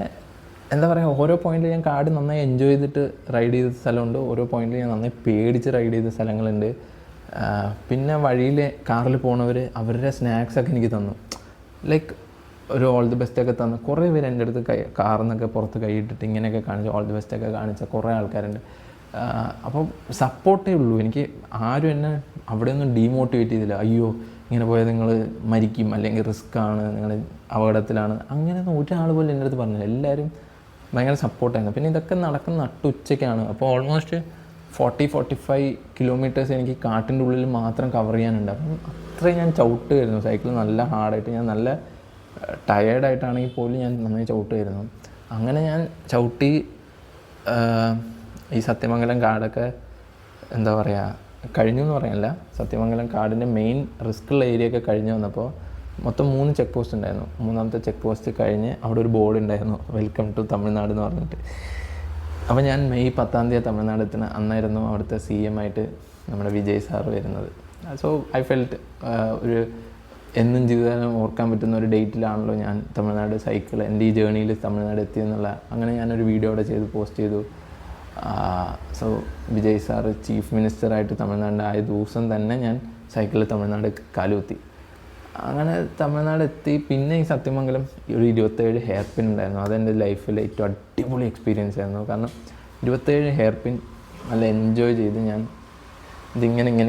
എന്താ പറയുക, ഓരോ പോയിന്റിൽ ഞാൻ കാട് നന്നായി എൻജോയ് ചെയ്തിട്ട് റൈഡ് ചെയ്ത സ്ഥലമുണ്ട്, ഓരോ പോയിന്റിൽ ഞാൻ നന്നായി പേടിച്ച് റൈഡ് ചെയ്ത സ്ഥലങ്ങളുണ്ട്. പിന്നെ വഴിയിൽ കാറിൽ പോണവർ അവരുടെ സ്നാക്സൊക്കെ എനിക്ക് തന്നു, ലൈക്ക് ഒരു ഓൾ ദി ബെസ്റ്റൊക്കെ തന്നു. കുറേ പേര് എൻ്റെ അടുത്ത് കാറിൽ നിന്നൊക്കെ പുറത്ത് കൈയിട്ടിട്ട് ഇങ്ങനെയൊക്കെ കാണിച്ച് ഓൾ ദി ബെസ്റ്റൊക്കെ കാണിച്ച കുറേ ആൾക്കാരുണ്ട്. അപ്പം സപ്പോർട്ടേ ഉള്ളൂ. എനിക്ക് ആരും എന്നെ അവിടെയൊന്നും ഡീമോട്ടിവേറ്റ് ചെയ്തില്ല, അയ്യോ ഇങ്ങനെ പോയാൽ നിങ്ങൾ മരിക്കും അല്ലെങ്കിൽ റിസ്ക്കാണ്, നിങ്ങൾ അപകടത്തിലാണ്, അങ്ങനെയൊന്നും ഒരാൾ പോലും എൻ്റെ അടുത്ത് പറഞ്ഞില്ല. എല്ലാവരും ഭയങ്കര സപ്പോർട്ടായിരുന്നു. പിന്നെ ഇതൊക്കെ നടക്കുന്ന നട്ടുച്ചയ്ക്കാണ്. അപ്പോൾ ഓൾമോസ്റ്റ് 40-45 കിലോമീറ്റേഴ്സ് എനിക്ക് കാട്ടിൻ്റെ ഉള്ളിൽ മാത്രം കവർ ചെയ്യാനുണ്ട്. അപ്പം അത്രയും ഞാൻ ചവിട്ടുമായിരുന്നു സൈക്കിൾ, നല്ല ഹാർഡായിട്ട്. ഞാൻ നല്ല ടയേർഡായിട്ടാണെങ്കിൽ പോലും ഞാൻ നന്നായി ചവിട്ടുമായിരുന്നു. അങ്ങനെ ഞാൻ ചവിട്ടി ഈ സത്യമംഗലം കാടൊക്കെ എന്താ പറയുക കഴിഞ്ഞു എന്ന് പറയാനില്ല, സത്യമംഗലം കാടിൻ്റെ മെയിൻ റിസ്ക്കുള്ള ഏരിയ ഒക്കെ കഴിഞ്ഞ് വന്നപ്പോൾ മൊത്തം 3 ചെക്ക് പോസ്റ്റ് ഉണ്ടായിരുന്നു. 3ാമത്തെ ചെക്ക് പോസ്റ്റ് കഴിഞ്ഞ് അവിടെ ഒരു ബോർഡ് ഉണ്ടായിരുന്നു, വെൽക്കം ടു തമിഴ്നാട് എന്ന് പറഞ്ഞിട്ട്. അപ്പോൾ ഞാൻ മെയ് 10 തമിഴ്നാട് എത്തുന്ന അന്നായിരുന്നു അവിടുത്തെ CM ആയിട്ട് നമ്മുടെ വിജയ് സാർ വരുന്നത്. സോ ഐ ഫെൽറ്റ് ഒരു എന്നും ജീവിതം ഓർക്കാൻ പറ്റുന്ന ഒരു ഡേറ്റിലാണല്ലോ ഞാൻ തമിഴ്നാട് സൈക്കിൾ എൻ്റെ ഈ ജേണിയിൽ തമിഴ്നാട് എത്തിയെന്നുള്ള. അങ്ങനെ ഞാനൊരു വീഡിയോ അവിടെ ചെയ്ത് പോസ്റ്റ് ചെയ്തു. സോ വിജയ് സാർ ചീഫ് മിനിസ്റ്ററായിട്ട് തമിഴ്നാടിൻ്റെ ആയ ദിവസം തന്നെ ഞാൻ സൈക്കിളിൽ തമിഴ്നാട് കാലുകുത്തി. അങ്ങനെ തമിഴ്നാട് എത്തി. പിന്നെ ഈ സത്യമംഗലം ഒരു 27 ഹെയർ പിൻ ഉണ്ടായിരുന്നു. അതെൻ്റെ ലൈഫിൽ ഏറ്റവും അടിപൊളി എക്സ്പീരിയൻസ് ആയിരുന്നു. കാരണം 27 ഹെയർ പിൻ നല്ല എൻജോയ് ചെയ്ത് ഞാൻ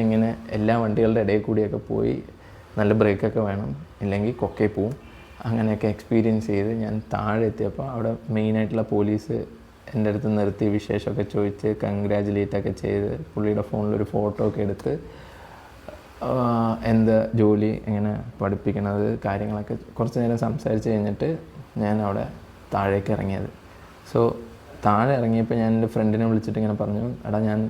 ഇങ്ങനെ എല്ലാ വണ്ടികളുടെ ഇടയിൽ കൂടിയൊക്കെ പോയി, നല്ല ബ്രേക്കൊക്കെ വേണം ഇല്ലെങ്കിൽ കൊക്കയിൽ പോവും. അങ്ങനെയൊക്കെ എക്സ്പീരിയൻസ് ചെയ്ത് ഞാൻ താഴെ എത്തിയപ്പോൾ അവിടെ മെയിനായിട്ടുള്ള പോലീസ് എൻ്റെ അടുത്ത് നിർത്തി വിശേഷമൊക്കെ ചോദിച്ച് കൺഗ്രാജുലേറ്റൊക്കെ ചെയ്ത് പുള്ളിയുടെ ഫോണിലൊരു ഫോട്ടോ ഒക്കെ എടുത്ത് എന്ത് ജോലി എങ്ങനെ പഠിപ്പിക്കണത് കാര്യങ്ങളൊക്കെ കുറച്ച് നേരം സംസാരിച്ച് കഴിഞ്ഞിട്ട് ഞാൻ അവിടെ താഴേക്ക് ഇറങ്ങിയത്. സോ താഴെ ഇറങ്ങിയപ്പോൾ ഞാൻ എൻ്റെ ഫ്രണ്ടിനെ വിളിച്ചിട്ട് ഇങ്ങനെ പറഞ്ഞു, എടാ ഞാൻ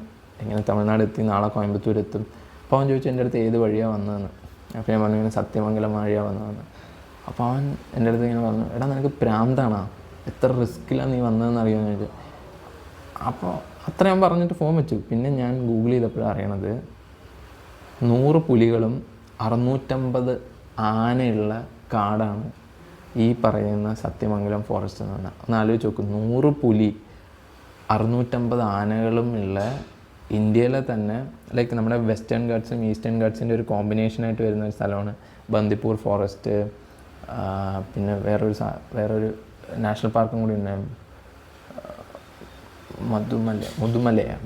ഇങ്ങനെ തമിഴ്നാട് എത്തി, നാളെ കോയമ്പത്തൂർ എത്തും. അപ്പോൾ അവൻ ചോദിച്ചു എൻ്റെ അടുത്ത് ഏത് വഴിയാണ് വന്നതെന്ന്. അപ്പോൾ ഞാൻ പറഞ്ഞു ഇങ്ങനെ സത്യമംഗലം വഴിയാണ് വന്നതെന്ന്. അപ്പോൾ അവൻ എൻ്റെ അടുത്ത് ഇങ്ങനെ പറഞ്ഞു, എടാ നിനക്ക് പ്രാന്താണോ, എത്ര റിസ്ക്കിലാണ് നീ വന്നതെന്ന് അറിയുമെന്ന് ചോദിച്ചു. അപ്പോൾ അത്ര ഞാൻ പറഞ്ഞിട്ട് ഫോൺ വെച്ചു. പിന്നെ ഞാൻ ഗൂഗിൾ ചെയ്തപ്പോഴാണ് അറിയണത് 100 പുലികളും 650 ആനയുള്ള കാടാണ് ഈ പറയുന്ന സത്യമംഗലം ഫോറസ്റ്റ് എന്ന് പറഞ്ഞാൽ. ഒന്ന് ആലോചിച്ച് നോക്കും, 100 പുലി 650 ആനകളും ഉള്ള ഇന്ത്യയിലെ തന്നെ ലൈക്ക് നമ്മുടെ വെസ്റ്റേൺ ഗാട്ട്സും ഈസ്റ്റേൺ ഗാട്ട്സിൻ്റെ ഒരു കോമ്പിനേഷനായിട്ട് വരുന്ന ഒരു സ്ഥലമാണ് ബന്ദിപ്പൂർ ഫോറസ്റ്റ്. പിന്നെ വേറൊരു നാഷണൽ പാർക്കും കൂടി ഉണ്ട്,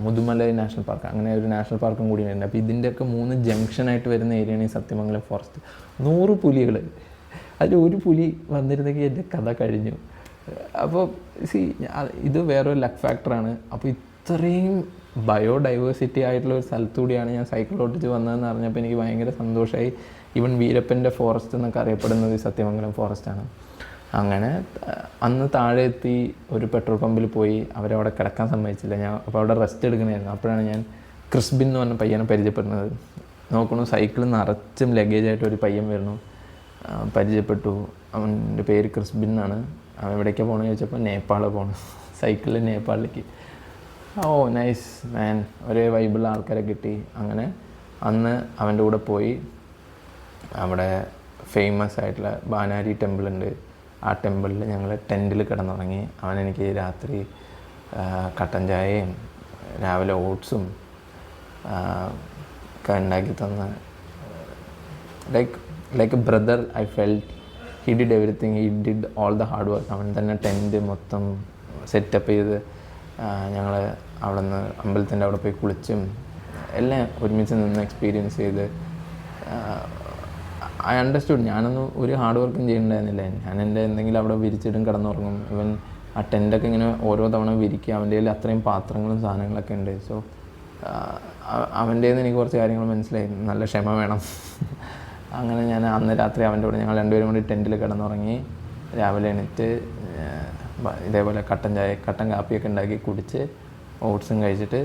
മുതുമല നാഷണൽ പാർക്ക്, അങ്ങനെ ഒരു നാഷണൽ പാർക്കും കൂടി ഉണ്ട്. അപ്പോൾ ഇതിൻ്റെയൊക്കെ 3 ജംഗ്ഷനായിട്ട് വരുന്ന ഏരിയയാണ് ഈ സത്യമംഗലം ഫോറസ്റ്റ്. 100 പുലികൾ, അതിൽ ഒരു പുലി വന്നിരുന്നെങ്കിൽ എൻ്റെ കഥ കഴിഞ്ഞു. അപ്പോൾ ഇത് വേറൊരു ലക്ക് ഫാക്ടറാണ്. അപ്പോൾ ഇത്രയും ബയോഡൈവേഴ്സിറ്റി ആയിട്ടുള്ള ഒരു സ്ഥലത്തുകൂടിയാണ് ഞാൻ സൈക്കിൾ ഓട്ടിച്ച് വന്നതെന്ന് അറിഞ്ഞപ്പോൾ എനിക്ക് ഭയങ്കര സന്തോഷമായി. ഈവൻ വീരപ്പൻ്റെ ഫോറസ്റ്റ് എന്നൊക്കെ അറിയപ്പെടുന്നത് ഈ സത്യമംഗലം ഫോറസ്റ്റാണ്. അങ്ങനെ അന്ന് താഴെ എത്തി ഒരു പെട്രോൾ പമ്പിൽ പോയി, അവരവിടെ കിടക്കാൻ സമ്മതിച്ചില്ല. ഞാൻ അപ്പോൾ അവിടെ റെസ്റ്റ് എടുക്കണമായിരുന്നു. അപ്പോഴാണ് ഞാൻ ക്രിസ്ബിൻ എന്ന് പറഞ്ഞ പയ്യനെ പരിചയപ്പെടുന്നത്. നോക്കണു സൈക്കിളിൽ നിറച്ചും ലഗേജായിട്ട് ഒരു പയ്യൻ വരുന്നു, പരിചയപ്പെട്ടു. അവൻ്റെ പേര് ക്രിസ്ബിൻ എന്നാണ്. അവൻ എവിടേക്കാണ് പോകണമെന്ന് ചോദിച്ചപ്പോൾ നേപ്പാൾ പോകണം, സൈക്കിളിൽ നേപ്പാളിലേക്ക്. ഓ നൈസ് മാൻ, ഒരേ വൈബിളുള്ള ആൾക്കാരെ കിട്ടി. അങ്ങനെ അന്ന് അവൻ്റെ കൂടെ പോയി. അവിടെ ഫേമസ് ആയിട്ടുള്ള ബാനാരി ടെമ്പിൾ ഉണ്ട്, ആ ടെമ്പിളിൽ ഞങ്ങൾ ടെൻറ്റിൽ കിടന്നുറങ്ങി. അവനെനിക്ക് രാത്രി കട്ടൻ ചായയും രാവിലെ ഓട്സും ഒക്കെ ഉണ്ടാക്കി തന്ന് like A brother I felt. He did everything, he did all the hard work. അവൻ തന്നെ ടെൻറ്റ് മൊത്തം സെറ്റപ്പ് ചെയ്ത് ഞങ്ങൾ അവിടെ നിന്ന് അമ്പലത്തിൻ്റെ അവിടെ പോയി കുളിച്ചും എല്ലാം ഒരുമിച്ച് നിന്ന് എക്സ്പീരിയൻസ് ചെയ്ത് ഐ അണ്ടർസ്റ്റുഡ്. ഞാനൊന്നും ഒരു ഹാർഡ് വർക്കും ചെയ്യണ്ടായിരുന്നില്ല. ഞാൻ എൻ്റെ എന്തെങ്കിലും അവിടെ വിരിച്ചിടും കിടന്നുറങ്ങും. ഇവൻ ആ ടെൻ്റൊക്കെ ഇങ്ങനെ ഓരോ തവണ വിരിക്കുക. അവൻ്റെ കയ്യിൽ അത്രയും പാത്രങ്ങളും സാധനങ്ങളൊക്കെ ഉണ്ട്. സോ അവൻ്റെ നിന്ന് എനിക്ക് കുറച്ച് കാര്യങ്ങൾ മനസ്സിലായി, നല്ല ക്ഷമ വേണം. അങ്ങനെ ഞാൻ അന്ന് രാത്രി അവൻ്റെ കൂടെ ഞങ്ങൾ രണ്ടുപേരും കൂടി ടെൻറ്റിൽ കിടന്നുറങ്ങി. രാവിലെ എണീറ്റ് ഇതേപോലെ കട്ടൻ കാപ്പിയൊക്കെ ഉണ്ടാക്കി കുടിച്ച് ഓട്സും കഴിച്ചിട്ട്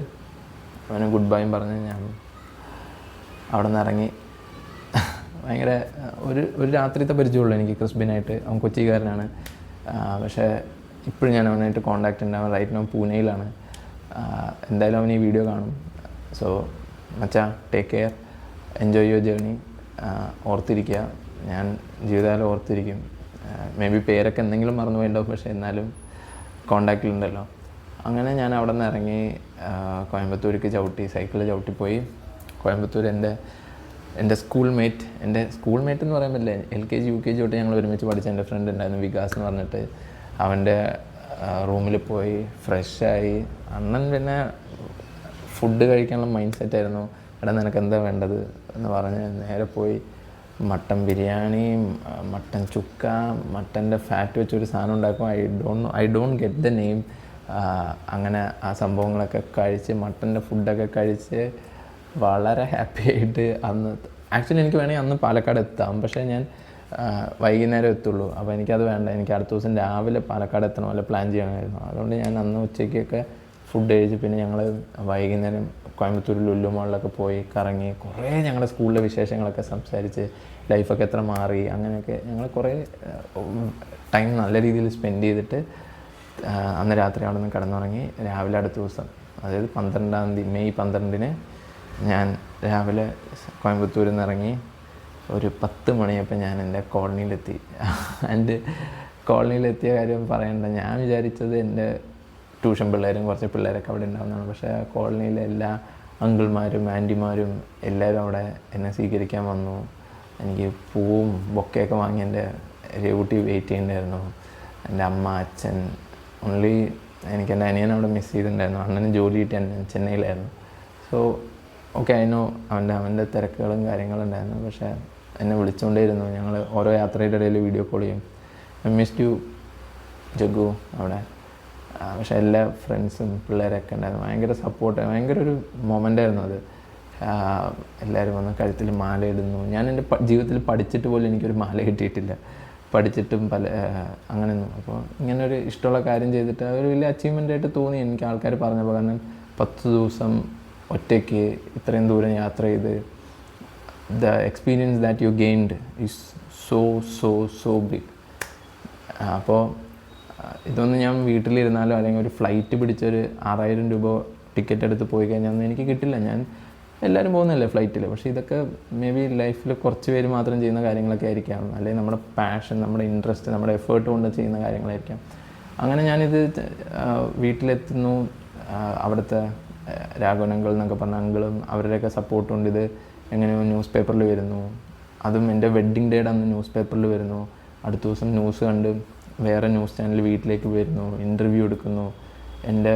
അവന് ഗുഡ് ബൈയും പറഞ്ഞ് ഞാൻ അവിടെ നിന്ന് ഇറങ്ങി. ഭയങ്കര ഒരു രാത്രിത്തെ പരിചയമുള്ളൂ എനിക്ക് ക്രിസ്ബിനായിട്ട്. അവൻ കൊച്ചിക്കാരനാണ്, പക്ഷേ ഇപ്പോഴും ഞാൻ അവനായിട്ട് കോൺടാക്റ്റ് ഉണ്ട്. അവൻ റൈറ്റ് നൗ പൂനെയിലാണ്. എന്തായാലും അവൻ ഈ വീഡിയോ കാണും. സോ മച്ചാ, take care, enjoy your journey. ഓർത്തിരിക്കുക, ഞാൻ ജീവിതകാലം ഓർത്തിരിക്കും. മേ ബി പേരൊക്കെ എന്തെങ്കിലും മറന്നു പോയിട്ടുണ്ടാവും, പക്ഷേ എന്നാലും കോണ്ടാക്റ്റിലുണ്ടല്ലോ. അങ്ങനെ ഞാൻ അവിടെ നിന്ന് ഇറങ്ങി കോയമ്പത്തൂർക്ക് സൈക്കിളിൽ ചവിട്ടിപ്പോയി. കോയമ്പത്തൂർ എൻ്റെ സ്കൂൾ മേറ്റ് എന്ന് പറയാൻ പറ്റില്ല, LKG UKG തൊട്ട് ഞങ്ങൾ ഒരുമിച്ച് പഠിച്ച എൻ്റെ ഫ്രണ്ട് ഉണ്ടായിരുന്നു, വികാസ് എന്ന് പറഞ്ഞിട്ട്. അവൻ്റെ റൂമിൽ പോയി ഫ്രഷായി. അണ്ണൻ പിന്നെ ഫുഡ് കഴിക്കാനുള്ള മൈൻഡ് സെറ്റായിരുന്നു. എടാ നിനക്ക് എന്താ വേണ്ടത് എന്ന് പറഞ്ഞ് നേരെ പോയി മട്ടൻ ബിരിയാണി, മട്ടൻ ചുക്ക, മട്ടൻ്റെ ഫാറ്റ് വെച്ചൊരു സാധനം ഉണ്ടാക്കും. I don't get the name. അങ്ങനെ ആ സംഭവങ്ങളൊക്കെ കഴിച്ച് മട്ടൻ്റെ ഫുഡൊക്കെ കഴിച്ച് വളരെ ഹാപ്പി ആയിട്ട് അന്ന് ആക്ച്വലി എനിക്ക് വേണമെങ്കിൽ അന്ന് പാലക്കാട് എത്താം, പക്ഷേ ഞാൻ വൈകുന്നേരം എത്തുള്ളൂ. അപ്പോൾ എനിക്കത് വേണ്ട, എനിക്ക് അടുത്ത ദിവസം രാവിലെ പാലക്കാട് എത്തണം, വല്ല പ്ലാൻ ചെയ്യണമായിരുന്നു. അതുകൊണ്ട് ഞാൻ അന്ന് ഉച്ചയ്ക്കൊക്കെ ഫുഡ് കഴിച്ച് പിന്നെ ഞങ്ങൾ വൈകുന്നേരം കോയമ്പത്തൂർ ലുലു മാളിലൊക്കെ പോയി കറങ്ങി കുറേ ഞങ്ങളുടെ സ്കൂളിലെ വിശേഷങ്ങളൊക്കെ സംസാരിച്ച് ലൈഫൊക്കെ എത്ര മാറി അങ്ങനെയൊക്കെ ഞങ്ങൾ കുറേ ടൈം നല്ല രീതിയിൽ സ്പെൻഡ് ചെയ്തിട്ട് അന്ന് രാത്രി അവിടെ നിന്ന് കിടന്നുറങ്ങി. രാവിലെ അടുത്ത ദിവസം, അതായത് 12-ാം തീയതി മെയ് 12-ന് ഞാൻ രാവിലെ കോയമ്പത്തൂരിൽ നിന്ന് ഇറങ്ങി. ഒരു 10 മണിയപ്പോൾ ഞാൻ എൻ്റെ കോളനിയിലെത്തി. എൻ്റെ കോളനിയിലെത്തിയ കാര്യം പറയണ്ട, ഞാൻ വിചാരിച്ചത് എൻ്റെ ട്യൂഷൻ പിള്ളേരും കുറച്ച് പിള്ളേരൊക്കെ അവിടെ ഉണ്ടാകുന്നതാണ്. പക്ഷേ ആ കോളനിയിലെ എല്ലാ അങ്കിൾമാരും ആൻറ്റിമാരും എല്ലാവരും അവിടെ എന്നെ സ്വീകരിക്കാൻ വന്നു. എനിക്ക് പൂവും ബൊക്കെയൊക്കെ വാങ്ങി എൻ്റെ രേവൂട്ടി വെയിറ്റ് ചെയ്യണ്ടായിരുന്നു. എൻ്റെ അമ്മ, അച്ഛൻ, ഓൺലി എനിക്ക് എൻ്റെ അനിയൻ അവിടെ മിസ് ചെയ്തിട്ടുണ്ടായിരുന്നു. അണ്ണന് ജോലി കിട്ടി ചെന്നൈയിലായിരുന്നു. സോ ഓക്കെ, അതിനോ അവൻ്റെ തിരക്കുകളും കാര്യങ്ങളും ഉണ്ടായിരുന്നു. പക്ഷേ എന്നെ വിളിച്ചുകൊണ്ടേയിരുന്നു. ഞങ്ങൾ ഓരോ യാത്രയുടെ ഇടയിൽ വീഡിയോ കോൾ ചെയ്യും. ഐ മിസ്ഡ് യു ജഗ്ഗു അവിടെ. പക്ഷേ എല്ലാ ഫ്രണ്ട്സും പിള്ളേരൊക്കെ ഉണ്ടായിരുന്നു. ഭയങ്കര സപ്പോർട്ട്, ഭയങ്കര ഒരു മൊമെൻ്റായിരുന്നു അത്. എല്ലാവരും വന്ന് കഴുത്തിൽ മാല ഇടുന്നു. ഞാൻ എൻ്റെ ജീവിതത്തിൽ പഠിച്ചിട്ട് പോലും എനിക്കൊരു മാല കിട്ടിയിട്ടില്ല, പഠിച്ചിട്ടും അങ്ങനെയൊന്നും. അപ്പോൾ ഇങ്ങനൊരു ഇഷ്ടമുള്ള കാര്യം ചെയ്തിട്ട് അതൊരു വലിയ അച്ചീവ്മെൻ്റായിട്ട് തോന്നി എനിക്ക് ആൾക്കാർ പറഞ്ഞപ്പോൾ. കാരണം 10 ദിവസം ഒറ്റയ്ക്ക് ഇത്രയും ദൂരം യാത്ര ചെയ്ത് the experience that you gained is so big. അപ്പോൾ ഇതൊന്നും ഞാൻ വീട്ടിലിരുന്നാലോ അല്ലെങ്കിൽ ഒരു ഫ്ലൈറ്റ് പിടിച്ചൊരു 6000 രൂപ ടിക്കറ്റ് എടുത്ത് പോയി കഴിഞ്ഞാൽ ഒന്നും എനിക്ക് കിട്ടില്ല. ഞാൻ എല്ലാവരും പോകുന്നില്ലേ ഫ്ലൈറ്റിൽ. പക്ഷേ ഇതൊക്കെ മേ ബി ലൈഫിൽ കുറച്ച് പേര് മാത്രം ചെയ്യുന്ന കാര്യങ്ങളൊക്കെ ആയിരിക്കാം, അല്ലെങ്കിൽ നമ്മുടെ പാഷൻ, നമ്മുടെ ഇൻട്രസ്റ്റ്, നമ്മുടെ എഫേർട്ട് കൊണ്ട് ചെയ്യുന്ന കാര്യങ്ങളായിരിക്കാം. അങ്ങനെ ഞാനിത് വീട്ടിലെത്തുന്നു. അവിടുത്തെ രാഘവനങ്കിൾ എന്നൊക്കെ പറഞ്ഞ അങ്കിളും അവരുടെയൊക്കെ സപ്പോർട്ട് കൊണ്ട് ഇത് എങ്ങനെയോ ന്യൂസ് പേപ്പറിൽ വരുന്നു. അതും എൻ്റെ വെഡ്ഡിങ് ഡേയുടെ അന്ന് ന്യൂസ് പേപ്പറിൽ വരുന്നു. അടുത്ത ദിവസം ന്യൂസ് കണ്ട് വേറെ ന്യൂസ് ചാനൽ വീട്ടിലേക്ക് വരുന്നു, ഇൻ്റർവ്യൂ എടുക്കുന്നു. എൻ്റെ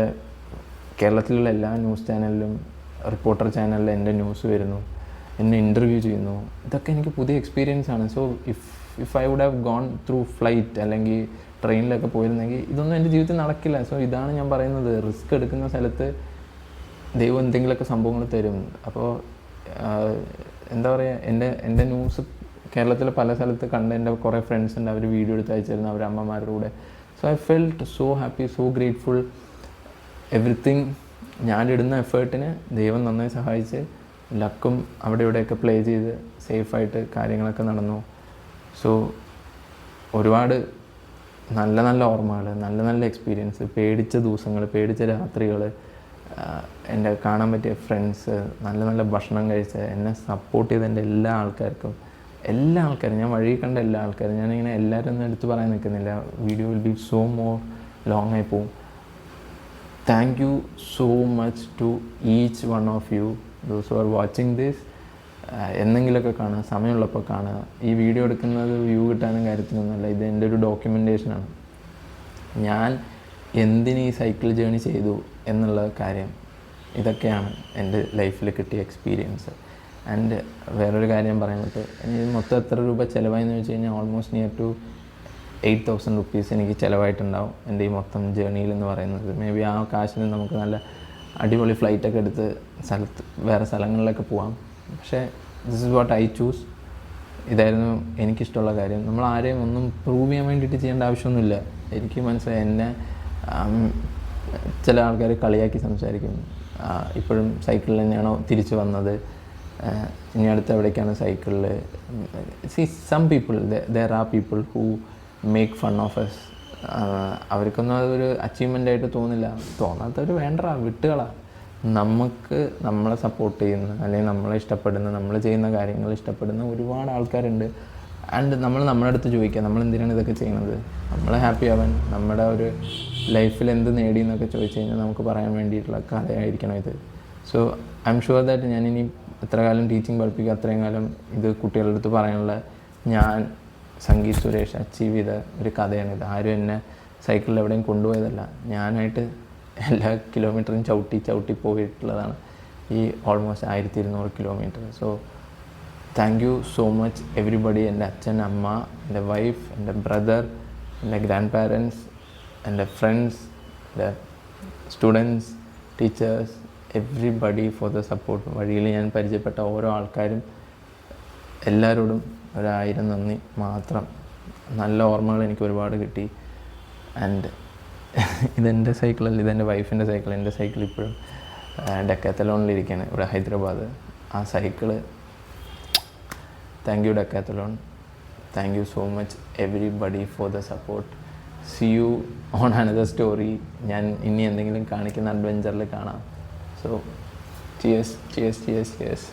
കേരളത്തിലുള്ള എല്ലാ ന്യൂസ് ചാനലിലും, റിപ്പോർട്ടർ ചാനലിൽ എൻ്റെ ന്യൂസ് വരുന്നു, എന്നെ ഇൻ്റർവ്യൂ ചെയ്യുന്നു. ഇതൊക്കെ എനിക്ക് പുതിയ എക്സ്പീരിയൻസ് ആണ്. So if I would have gone through flight അല്ലെങ്കിൽ ട്രെയിനിലൊക്കെ പോയിരുന്നെങ്കിൽ ഇതൊന്നും എൻ്റെ ജീവിതത്തിൽ നടക്കില്ല. സോ ഇതാണ് ഞാൻ പറയുന്നത്, റിസ്ക് എടുക്കുന്ന സ്ഥലത്ത് ദൈവം എന്തെങ്കിലുമൊക്കെ സംഭവങ്ങൾ തരും. അപ്പോൾ എന്താ പറയുക, എൻ്റെ ന്യൂസ് കേരളത്തിലെ പല സ്ഥലത്ത് കണ്ട എൻ്റെ കുറേ ഫ്രണ്ട്സ് ഉണ്ട്, അവർ വീഡിയോ എടുത്ത് അയച്ചിരുന്നു അവരുടെ അമ്മമാരുടെ കൂടെ. So I felt so happy, so grateful. Everything ഞാനിടുന്ന എഫേർട്ടിന് ദൈവം നന്നായി സഹായിച്ച്, ലക്കും അവിടെ ഇവിടെയൊക്കെ പ്ലേ ചെയ്ത് സേഫായിട്ട് കാര്യങ്ങളൊക്കെ നടന്നു. സോ ഒരുപാട് നല്ല നല്ല ഓർമ്മകൾ, നല്ല നല്ല എക്സ്പീരിയൻസ്, പേടിച്ച ദിവസങ്ങൾ, പേടിച്ച രാത്രികൾ, എൻ്റെ കാണാൻ പറ്റിയ ഫ്രണ്ട്സ്, നല്ല നല്ല ഭക്ഷണം കഴിച്ച, എന്നെ സപ്പോർട്ട് ചെയ്ത എൻ്റെ എല്ലാ ആൾക്കാർക്കും, ഞാൻ വഴി കണ്ട എല്ലാ ആൾക്കാരും, ഞാനിങ്ങനെ എല്ലാവരും ഒന്നും എടുത്ത് പറയാൻ നിൽക്കുന്നില്ല. Video will be so more long ആയി പോവും. Thank you so much to each one of you those who are watching this. എന്തെങ്കിലുമൊക്കെ കാണുക, സമയമുള്ളപ്പോൾ കാണുക. ഈ വീഡിയോ എടുക്കുന്നത് വ്യൂ കിട്ടാനും കാര്യത്തിനൊന്നുമല്ല, ഇത് എൻ്റെ ഒരു ഡോക്യുമെൻറ്റേഷനാണ്. ഞാൻ എന്തിന് ഈ സൈക്കിൾ ജേണി ചെയ്തു എന്നുള്ള കാര്യം, ഇതൊക്കെയാണ് എൻ്റെ ലൈഫിൽ കിട്ടിയ എക്സ്പീരിയൻസ്. ആൻഡ് വേറൊരു കാര്യം പറയാൻ പറ്റും, എനിക്ക് മൊത്തം എത്ര രൂപ ചിലവായെന്ന് വെച്ച് കഴിഞ്ഞാൽ ഓൾമോസ്റ്റ് നിയർ ടു 8,000 റുപ്പീസ് എനിക്ക് ചിലവായിട്ടുണ്ടാവും എൻ്റെ ഈ മൊത്തം ജേണിയിൽ എന്ന് പറയുന്നത്. മേ ബി ആ കാശിന് നമുക്ക് നല്ല അടിപൊളി ഫ്ലൈറ്റൊക്കെ എടുത്ത് വേറെ സ്ഥലങ്ങളിലൊക്കെ പോവാം. പക്ഷേ this is what I choose. ഇതായിരുന്നു എനിക്കിഷ്ടമുള്ള കാര്യം. നമ്മൾ ആരെയും ഒന്നും പ്രൂവ് ചെയ്യാൻ വേണ്ടിയിട്ട് ചെയ്യേണ്ട ആവശ്യമൊന്നുമില്ല. എനിക്ക് മനസ്സിലായി, എന്നെ ചില ആൾക്കാർ കളിയാക്കി സംസാരിക്കും, ഇപ്പോഴും സൈക്കിളിൽ തന്നെയാണോ തിരിച്ചു വന്നത്, ഇനി അടുത്ത് എവിടേക്കാണ് സൈക്കിളിൽ. Some people, there are people who make fun of us. അവർക്കൊന്നും അതൊരു അച്ചീവ്മെൻ്റായിട്ട് തോന്നാത്തവർ വേണ്ടടാ, വിട്ടുകളാ. നമുക്ക് നമ്മളെ സപ്പോർട്ട് ചെയ്യുന്ന, അല്ലെങ്കിൽ നമ്മളെ ഇഷ്ടപ്പെടുന്ന, നമ്മൾ ചെയ്യുന്ന കാര്യങ്ങൾ ഇഷ്ടപ്പെടുന്ന ഒരുപാട് ആൾക്കാരുണ്ട്. ആൻഡ് നമ്മുടെ അടുത്ത് ചോദിക്കുക, നമ്മൾ എന്തിനാണ് ഇതൊക്കെ ചെയ്യുന്നത്, നമ്മൾ ഹാപ്പി ആവാൻ, നമ്മുടെ ഒരു ലൈഫിൽ എന്ത് നേടി എന്നൊക്കെ ചോദിച്ചു കഴിഞ്ഞാൽ നമുക്ക് പറയാൻ വേണ്ടിയിട്ടുള്ള കഥയായിരിക്കണം ഇത്. So I am sure that ഞാനിനി എത്ര കാലം ടീച്ചിങ് പഠിപ്പിക്കുക അത്രയും കാലം ഇത് കുട്ടികളുടെ അടുത്ത് പറയാനുള്ള, ഞാൻ സംഗീത് സുരേഷ് അച്ചീവ് ചെയ്ത ഒരു കഥയാണിത്. ആരും എന്നെ സൈക്കിളിൽ എവിടെയും കൊണ്ടുപോയതല്ല, ഞാനായിട്ട് എല്ലാ കിലോമീറ്ററും ചവിട്ടി പോയിട്ടുള്ളതാണ് ഈ almost 1200 kilometre. So thank you so much everybody. എൻ്റെ അച്ഛൻ, അമ്മ, എൻ്റെ വൈഫ്, എൻ്റെ ബ്രദർ, എൻ്റെ ഗ്രാൻഡ് പാരൻസ്, എൻ്റെ ഫ്രണ്ട്സ്, എൻ്റെ students, teachers, everybody for the support. വഴിയിൽ ഞാൻ പരിചയപ്പെട്ട ഓരോ ആൾക്കാരും, എല്ലാവരോടും 1000 നന്ദി മാത്രം. നല്ല ഓർമ്മകൾ എനിക്ക് ഒരുപാട് കിട്ടി. ആൻഡ് ഇതെൻ്റെ സൈക്കിളല്ല, ഇതെൻ്റെ വൈഫിൻ്റെ സൈക്കിൾ. എൻ്റെ സൈക്കിൾ ഇപ്പോഴും ഡെക്കാത്തലോണിലിരിക്കുകയാണ് ഇവിടെ ഹൈദരാബാദ്. ആ cycle, thank you Decathlon. Thank you so much everybody for the support. C you on another story. ഞാൻ ഇനി എന്തെങ്കിലും കാണിക്കുന്ന അഡ്വഞ്ചറിൽ കാണാം. So cheers.